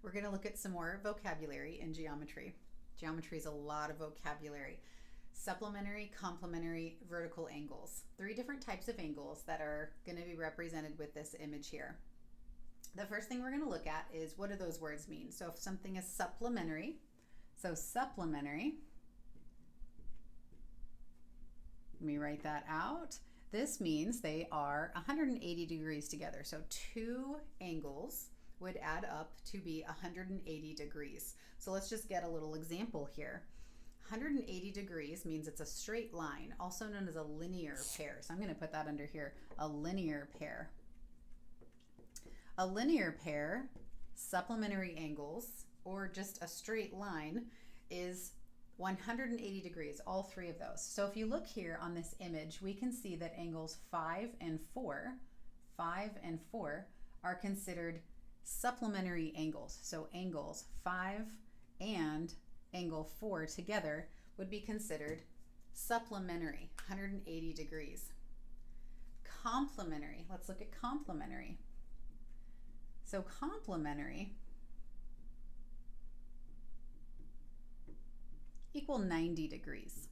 We're going to look at some more vocabulary in geometry. Geometry is a lot of vocabulary. Supplementary, complementary, vertical angles. 3 different types of angles that are going to be represented with this image here. The first thing we're going to look at is, what do those words mean? So if something is supplementary, let me write that out. This means they are 180 degrees together. So 2 angles would add up to be 180 degrees. So let's just get a little example here. 180 degrees means it's a straight line, also known as a linear pair. So I'm going to put that under here, a linear pair. A linear pair, supplementary angles, or just a straight line, is 180 degrees, all 3 of those. So if you look here on this image, we can see that angles 5 and 4 are considered supplementary angles. So angles 5 and angle 4 together would be considered supplementary, 180 degrees. Complementary, let's look at complementary. So complementary equal 90 degrees.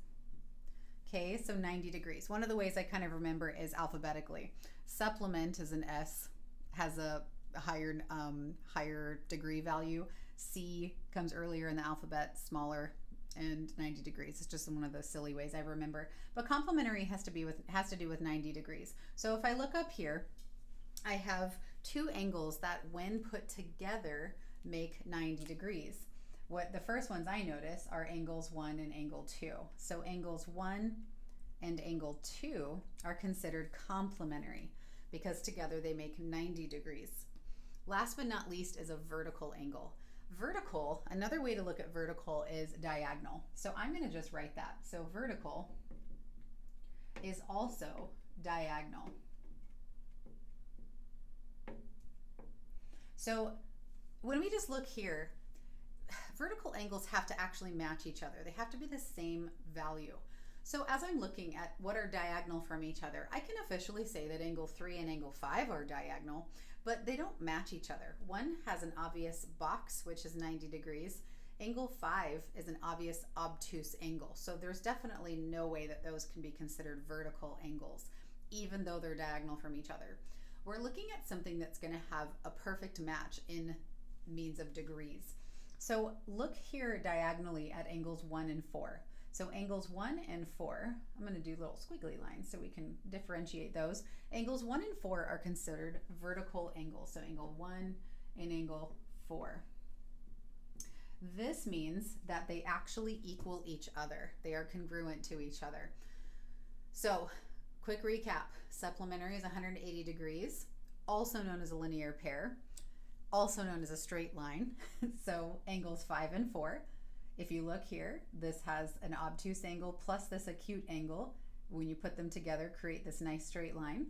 Okay, so 90 degrees. One of the ways I kind of remember is alphabetically. Supplement is an S, has a higher degree value. C comes earlier in the alphabet, smaller, and 90 degrees. It's just one of those silly ways I remember. But complementary has to do with 90 degrees. So if I look up here, I have 2 angles that when put together make 90 degrees. The first ones I notice are angles 1 and angle 2. So angles 1 and angle 2 are considered complementary because together they make 90 degrees. Last but not least is a vertical angle. Vertical, another way to look at vertical is diagonal. So I'm going to just write that. So vertical is also diagonal. So when we just look here, vertical angles have to actually match each other. They have to be the same value. So as I'm looking at what are diagonal from each other, I can officially say that angle 3 and angle 5 are diagonal, but they don't match each other. One has an obvious box, which is 90 degrees. Angle 5 is an obvious obtuse angle. So there's definitely no way that those can be considered vertical angles, even though they're diagonal from each other. We're looking at something that's going to have a perfect match in means of degrees. So look here diagonally at angles 1 and 4. So angles 1 and 4, I'm going to do little squiggly lines so we can differentiate those. Angles 1 and 4 are considered vertical angles. So angle 1 and angle 4. This means that they actually equal each other. They are congruent to each other. So quick recap, supplementary is 180 degrees, also known as a linear pair, also known as a straight line. So angles 5 and 4. If you look here, this has an obtuse angle plus this acute angle. When you put them together, create this nice straight line.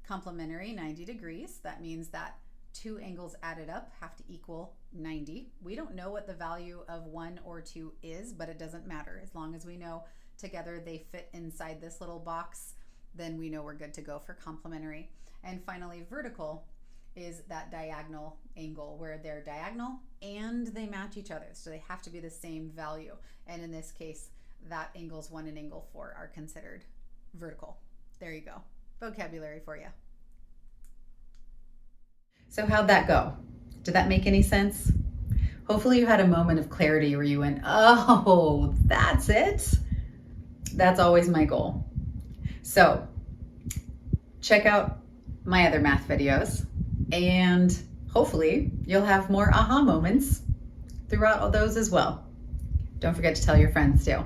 Complementary, 90 degrees. That means that 2 angles added up have to equal 90. We don't know what the value of 1 or 2 is, but it doesn't matter. As long as we know together they fit inside this little box, then we know we're good to go for complementary. And finally, vertical is that diagonal angle where they're diagonal and they match each other. So they have to be the same value. And in this case, that angles 1 and angle 4 are considered vertical. There you go. Vocabulary for you. So how'd that go? Did that make any sense? Hopefully you had a moment of clarity where you went, oh, that's it. That's always my goal. So check out my other math videos, and hopefully you'll have more aha moments throughout all those as well. Don't forget to tell your friends too.